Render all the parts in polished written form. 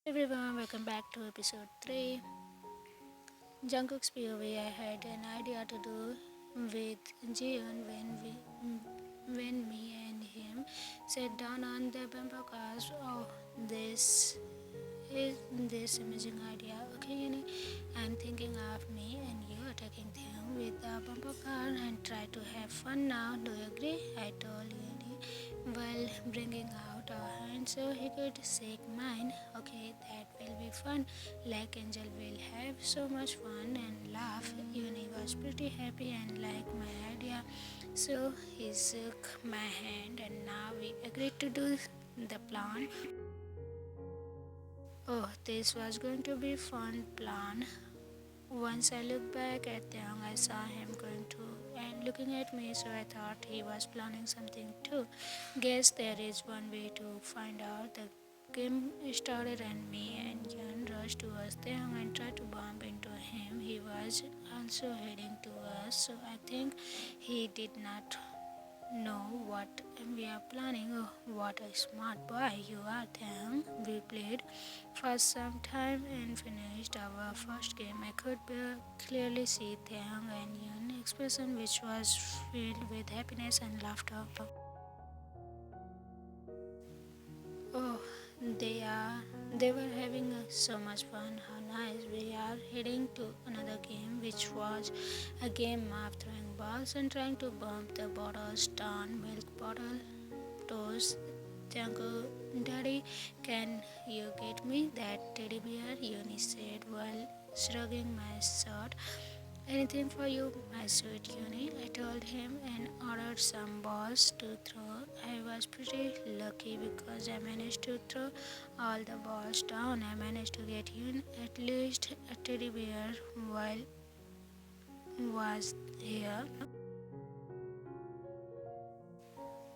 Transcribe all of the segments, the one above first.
Everyone, welcome back to episode 3. Jungkook's POV. I had an idea to do with Jiyeon when me and him sat down on the bumper cars. Oh, this is this amazing idea. Okay, I'm thinking of me and you taking them with the bumper car and try to have fun now. Do you agree? I told Yuni while bringing out our hands so he could shake mine. Okay, that will be fun. Like Angel will have so much fun and laugh. Yuni was pretty happy and liked my idea. So he shook my hand and now we agreed to do the plan. Oh, this was going to be fun plan. Once I looked back at Young, I saw him going to and looking at me, so I thought he was planning something too. Guess there is one way to find out. The game started, and me and Yun rushed towards Young and tried to bump into him. He was also heading to us, so I think he did not know what we are planning. Oh, what a smart boy you are, Thang. We played for some time and finished our first game. I could clearly see Thang and Yun's expression, which was filled with happiness and laughter. Oh, they are. They were having so much fun. How nice! We are heading to another game, which was a game of throwing balls and trying to bump the bottles down. Milk bottle, toes. Jungle, Daddy, can you get me that teddy bear? Uni said while shrugging my shirt. Anything for you, my sweet Uni, I told him and ordered some balls to throw. I was pretty lucky because I managed to throw all the balls down. I managed to get Yun at least a teddy bear while was here.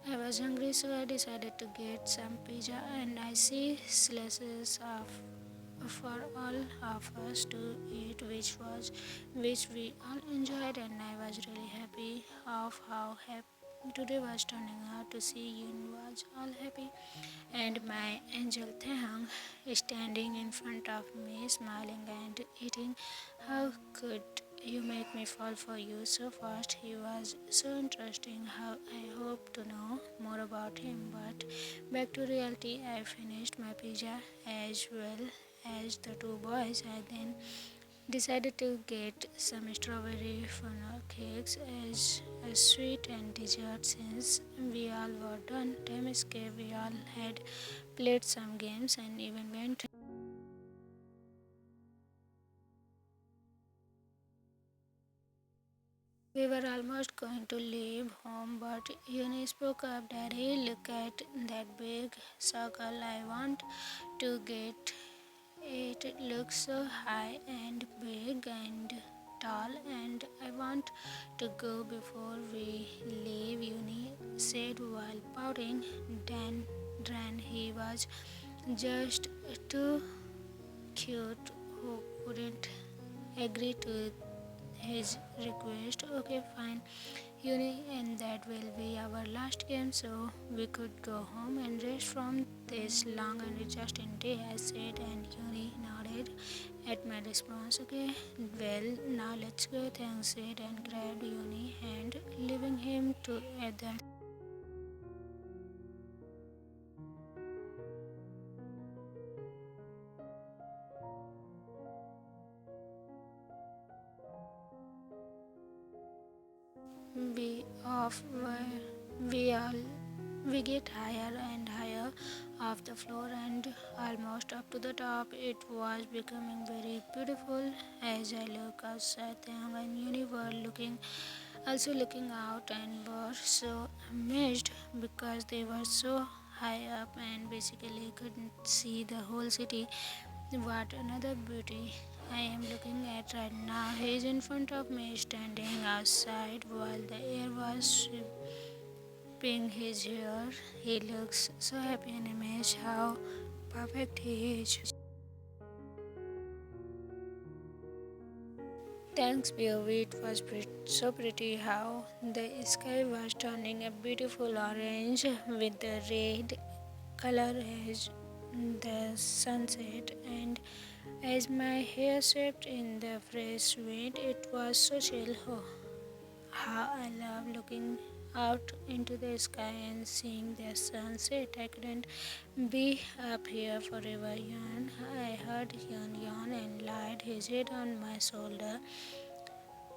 I was hungry, so I decided to get some pizza, and I see slices of for all of us to eat, which we all enjoyed, and I was really happy of how happy today was turning out. To see Yun was all happy, and my angel Thang standing in front of me, smiling and eating. How could you make me fall for you so fast? He was so interesting. How I hope to know more about him. But back to reality, I finished my pizza as well as the two boys. I then decided to get some strawberry funnel cakes as a sweet and dessert since we all were done. Time escape, we all had played some games and even went. We were almost going to leave home, but Eunice spoke up. Daddy, look at that big circle. I want to get it. It looks so high and big and tall, and I want to go before we leave, Uni said while pouting. Dan, he was just too cute who couldn't agree to his request. Okay, fine, Uni, and that will be our last game, so we could go home and rest from this long and exhausting day, I said, and Uni nodded at my response. Okay, well, now let's go, thanks, said, and grabbed Uni hand, leaving him to at the. We off where we all we get higher and higher off the floor and almost up to the top. It was becoming very beautiful as I look outside. Thang and Uni were looking out and were so amazed because they were so high up and basically couldn't see the whole city. What another beauty I am looking at right now. He is in front of me, standing outside while the air was sweeping his hair. He looks so happy and amazed how perfect he is. Thanks, POV. It was so pretty how the sky was turning a beautiful orange with the red color as the sunset, and as my hair swept in the fresh wind, it was so chill. Oh, how I love looking out into the sky and seeing the sunset. I couldn't be up here forever, Yan. I heard Yan yawn and laid his head on my shoulder.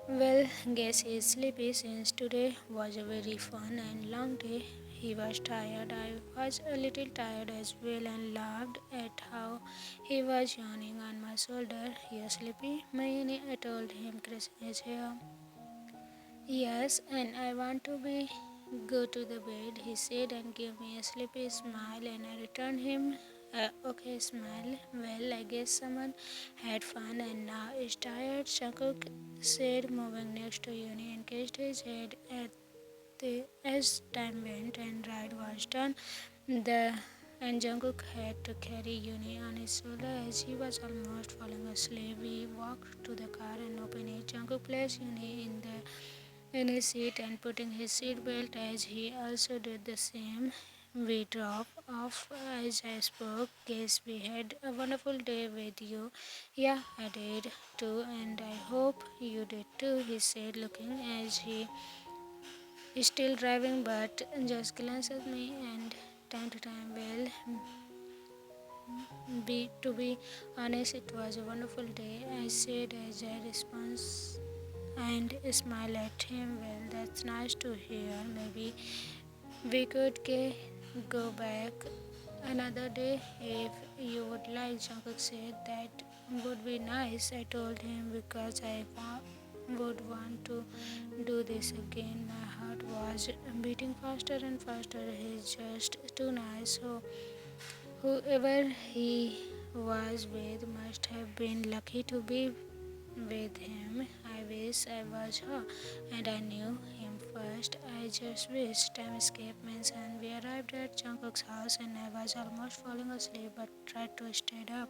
Well, guess he's sleepy since today was a very fun and long day. He was tired. I was a little tired as well and laughed at how he was yawning on my shoulder. You sleepy, Mayani? I told him, caressing his hair. Yes, and I want to be go to the bed, he said and gave me a sleepy smile and I returned him okay smile. Well, I guess someone had fun and now is tired, Jungkook said, moving next to Uni and kissed his head at the as time went and ride was done. The and Jungkook had to carry Uni on his shoulder as he was almost falling asleep. We walked to the car and opened it. Jungkook placed Uni in his seat and putting his seatbelt as he also did the same. We drove off as I spoke. Guess we had a wonderful day with you. Yeah, I did too, and I hope you did too, he said, looking as he is still driving but just glanced at me and time to time. Well, to be honest, it was a wonderful day, I said as I responded and smiled at him. Well, that's nice to hear. Maybe we could go back another day if you would like. Jungkook said that would be nice. I told him because would want to do this again. My heart was beating faster and faster. He's just too nice. So whoever he was with must have been lucky to be with him. I wish I was her and I knew him first. I just wish time escaped mentioned. We arrived at Jungkook's house and I was almost falling asleep but tried to stay up.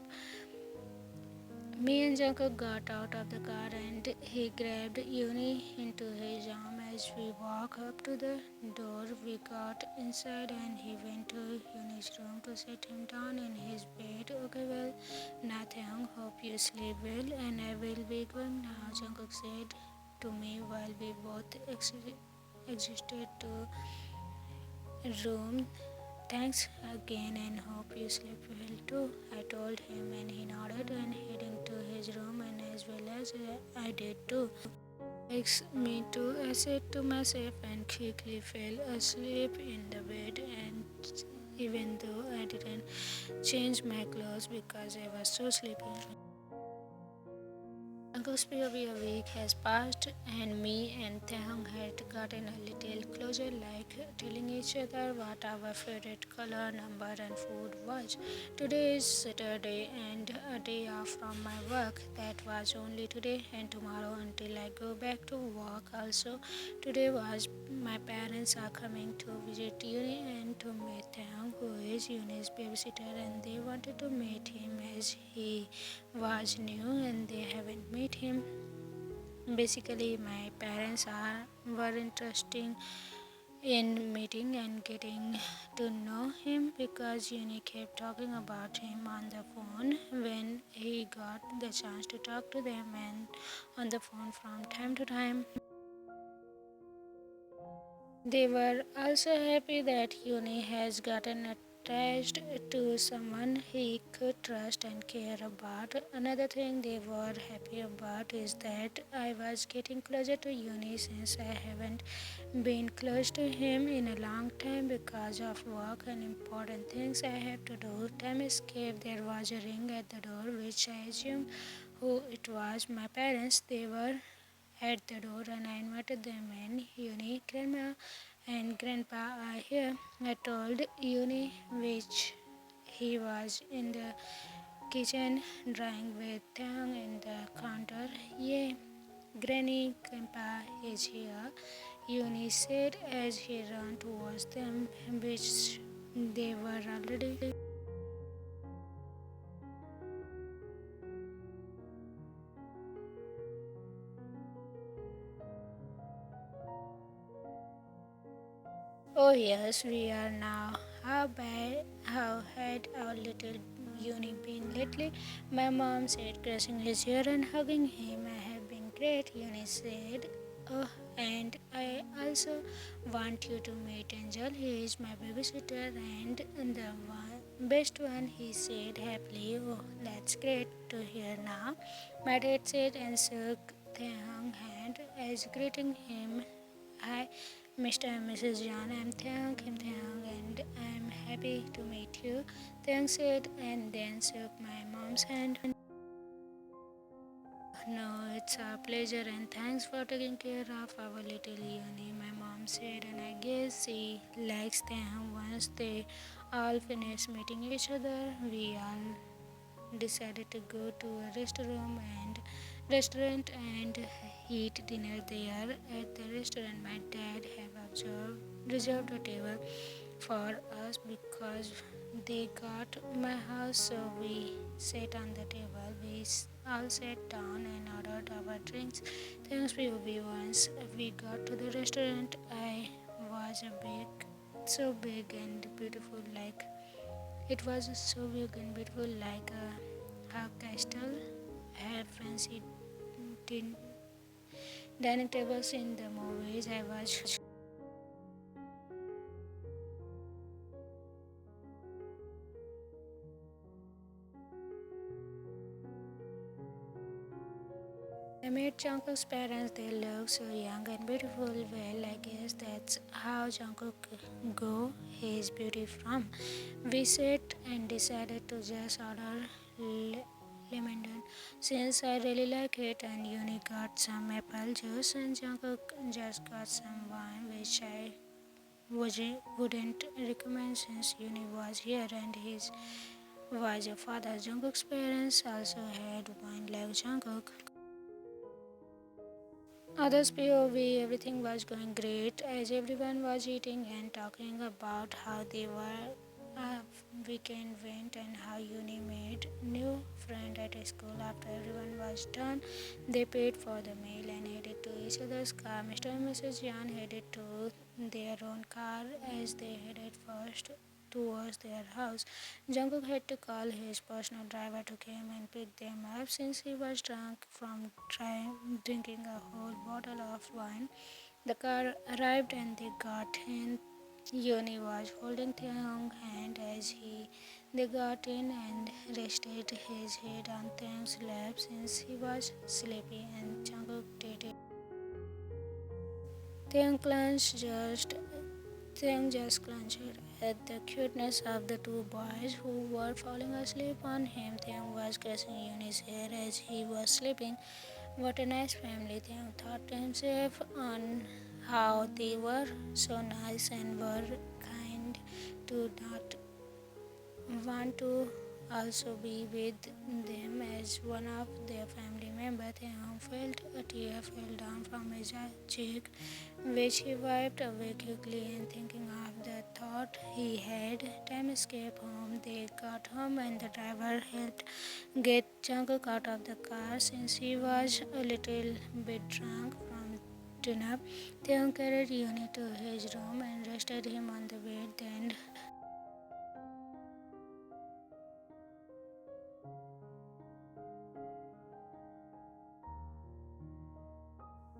Me and Jungkook got out of the car and he grabbed Uni into his arm as we walked up to the door. We got inside and he went to Uni's room to sit him down in his bed. Okay, well, Nathang, hope you sleep well and I will be going now, Jungkook said to me while we both exited to room. Thanks again and hope you sleep well too, I told him and he nodded and heading to his room and as well as I did too. Thanks me too, I said to myself and quickly fell asleep in the bed and even though I didn't change my clothes because I was so sleepy. Uncle's POV a week has passed and me and Taehong had gotten a little closer, like telling each other what our favorite color, number and food was. Today is Saturday and a day off from my work. That was only today and tomorrow until I go back to work. Also, today was my parents are coming to visit Uni and to meet Taehong, who is Uni's babysitter, and they wanted to meet him as he was new and they haven't met him. Basically, my parents were interested in meeting and getting to know him because Uni kept talking about him on the phone when he got the chance to talk to them and on the phone from time to time. They were also happy that Uni has gotten attached to someone he could trust and care about. Another thing they were happy about is that I was getting closer to Uni since I haven't been close to him in a long time because of work and important things I have to do. Time escaped. There was a ring at the door, which I assumed who it was. My parents, they were at the door and I invited them in. Uni, Grandma and Grandpa are here. I told Uni which he was in the kitchen drying with tongue in the counter. Yeah, Granny, Grandpa is here, Uni said as he ran towards them, which they were already. Oh yes, we are now. how had our little Uni been lately? My mom said, caressing his hair and hugging him. I have been great, Uni said. Oh, and I also want you to meet Angel. He is my babysitter and the best one, he said happily. Oh, that's great to hear now. My dad said and shook Taehyung hand as greeting him. Hi, Mr. and Mrs. John. I'm Taehyung, and I'm happy to meet you. Taehyung said and then shook my mom's hand. No, it's a pleasure and thanks for taking care of our little Yoni, my mom said, and I guess she likes them. Once they all finished meeting each other, we all decided to go to a restaurant and eat dinner there. At the restaurant, my dad have reserved a table for us because they got my house, so we sat on the table. We all sat down and ordered our drinks. Thanks POV. Once we got to the restaurant, I was so big and beautiful, like it was so big and beautiful, like a castle. Had fancy din- dining tables in the movies. I was I met Jungkook's parents. They look so young and beautiful. Well, I guess that's how Jungkook go his beauty from. We sat and decided to just order lemon since I really like it, and Uni got some apple juice and Jungkook just got some wine, which I wouldn't recommend since Uni was here and his was a father. Jungkook's parents also had wine like Jungkook. Others POV, everything was going great as everyone was eating and talking about how they were uh, weekend went and how Uni made new friend at school. After everyone was done, they paid for the meal and headed to each other's car. Mr. and Mrs. Yan headed to their own car as they headed first towards their house. Jungkook had to call his personal driver to come and pick them up since he was drunk from drinking a whole bottle of wine. The car arrived and they got in. Yoni was holding Taehyung's hand as they got in and rested his head on Taehyung's lap since he was sleepy and Jungkook did it. Taehyung just clenched at the cuteness of the two boys who were falling asleep on him. Taehyung was caressing Yoni's hair as he was sleeping. What a nice family, Taehyung thought to himself on how they were so nice and were kind to not want to also be with them as one of their family members. Taehyung felt a tear fell down from his cheek, which he wiped away quickly and thinking of the thought he had. Time escaped home. They got home and the driver helped get Jungkook out of the car since he was a little bit drunk from dinner. Taehyung carried Yuni to his room and rested him on the bed. Then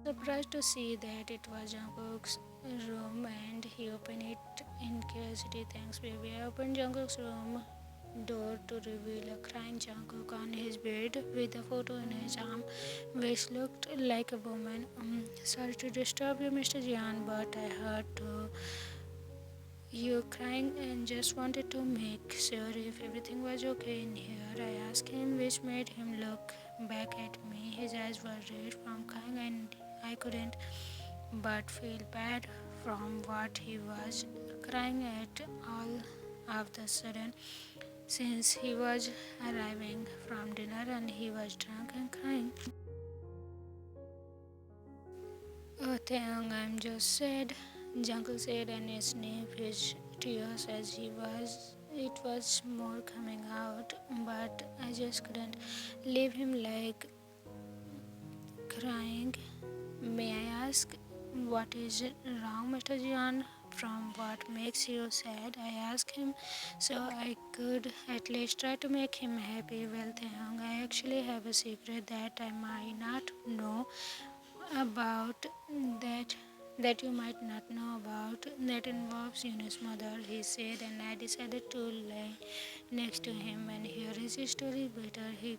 surprised to see that it was Jungkook's room and he opened it in curiosity. Thanks, baby. I opened Jungkook's room door to reveal a crying Jungkook on his bed with a photo in his arm, which looked like a woman. Sorry to disturb you, Mr. Jian, but I heard you crying and just wanted to make sure if everything was okay in here. I asked him, which made him look back at me. His eyes were red from crying, and I couldn't but feel bad from what he was crying at all of the sudden since he was arriving from dinner and he was drunk and crying. Oh, Taeyong, I'm just sad, Jungkook said and sniffed his tears as it was more coming out, but I just couldn't leave him like crying. May I ask what is wrong, Mr. Jian? from what makes you sad, I asked him, so I could at least try to make him happy. Well, Taehyung, I actually have a secret that I might not know about that that you might not know about that involves Yunu's mother, he said, and I decided to lay next to him and hear his story better. He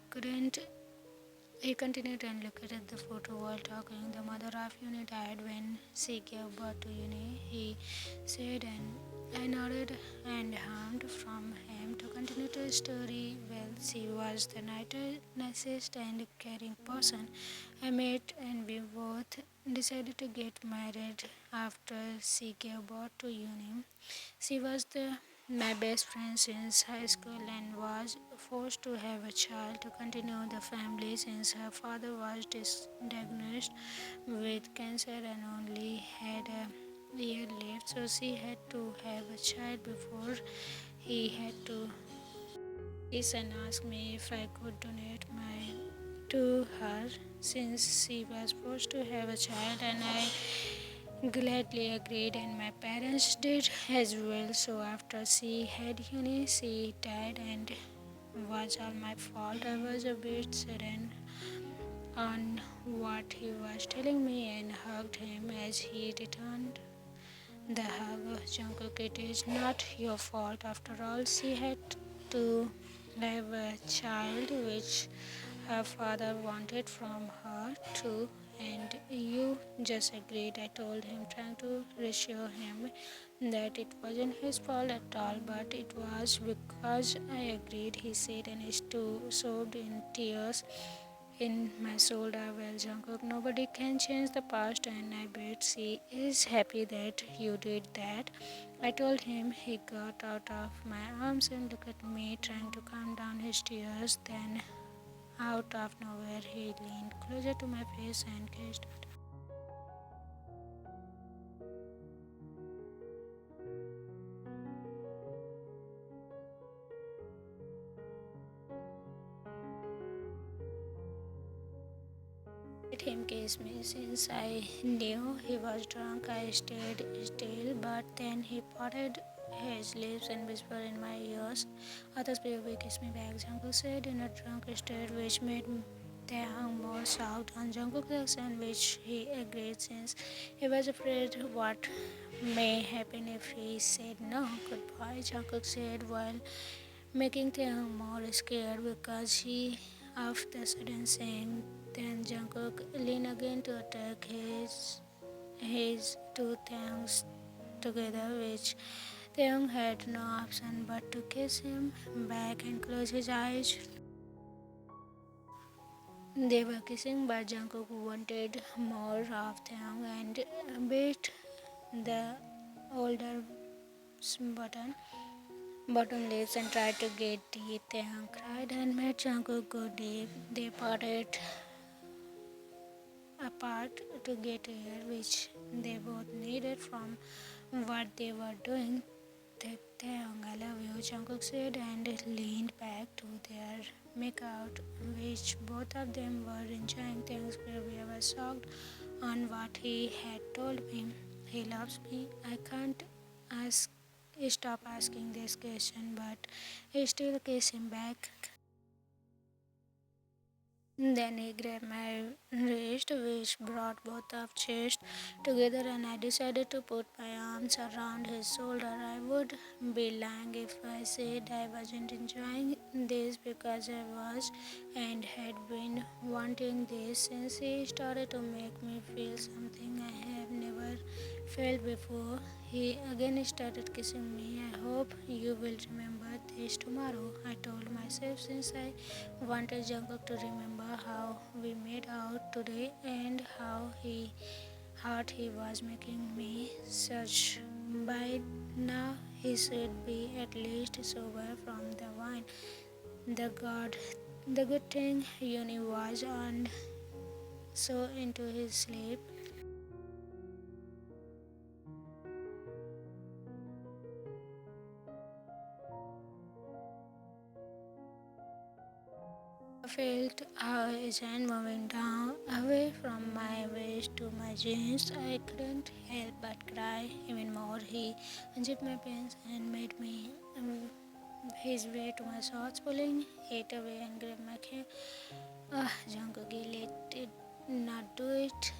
continued and looked at the photo while talking. The mother of Uni died when she gave birth to Uni, he said, and I nodded and hummed from him to continue the story. Well, she was the nicest and caring person I met, and we both decided to get married after she gave birth to Uni. She was my best friend since high school and was forced to have a child to continue the family since her father was diagnosed with cancer and only had a year left. So she had to have a child before he had to. His son asked me if I could donate my to her since she was forced to have a child, and I gladly agreed, and my parents did as well. So after she had Uni, she died, and was all my fault. I was a bit sudden on what he was telling me and hugged him as he returned the hug. Jungkook, it is not your fault. After all, she had to have a child which her father wanted from her too, and you just agreed. I told him, trying to reassure him that it wasn't his fault at all, but it was because I agreed, he said, and he sobbed in tears in my shoulder. Well, Jungkook, nobody can change the past, and I bet she is happy that you did that. I told him. He got out of my arms and looked at me, trying to calm down his tears. Then, out of nowhere, he leaned closer to my face and kissed it. Let him kiss me. Since I knew he was drunk, I stayed still, but then he parted his lips and whispered in my ears, "Others baby, kiss me back," Jungkook said in a drunk state, which made Taehyung more shocked on Jungkook's accent, which he agreed since he was afraid what may happen if he said no. "Goodbye," Jungkook said while making Taehyung more scared because he of the sudden saying. Then Jungkook leaned again to attack his two Taehyungs together, which Taehyung had no option but to kiss him back and close his eyes. They were kissing, but Jungkook wanted more of Taehyung and bit the older bottom lips and tried to get deep. Taehyung cried and made Jungkook go deep. They parted apart to get air, which they both needed from what they were doing. Taehyung, I love you, Jungkook said and leaned back to their makeout, which both of them were enjoying. Taehyung's baby was shocked on what he had told me. He loves me. I can't ask stop asking this question, but I still kiss him back. Then he grabbed my wrist, which brought both of chests together, and I decided to put my arms around his shoulder. I would be lying if I said I wasn't enjoying this because I was and had been wanting this since he started to make me feel something I have never felt before. He again started kissing me. I hope you will remember this tomorrow, I told myself, since I wanted Jungkook to remember how we made out today and how he thought he was making me such. By now he should be at least sober from the wine. The good thing Uni was on so into his sleep. felt his hand moving down away from my waist to my jeans. I couldn't help but cry even more. He unzipped my pants and made me his way to my shorts, pulling it away and grabbed my hair. Jungkook, let it not do it.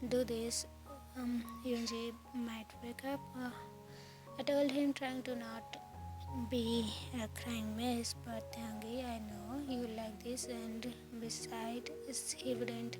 Do this. Yunji might wake up. I told him, trying to not be a crying mess, but Tangi, I know you like this, and besides, he wouldn't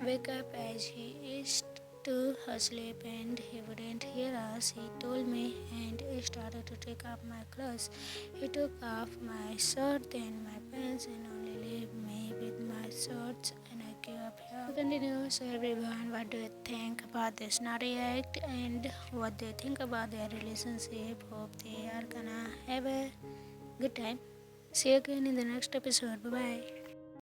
wake up as he is to sleep, and he wouldn't hear us. He told me, and I started to take off my clothes. He took off my shirt, then my pants, and only left me with my shorts, and I gave up here. Continue. So everyone, what do you think about this naughty act, and what do you think about their relationship? Hope they are gonna have a good time. See you again in the next episode. Bye bye.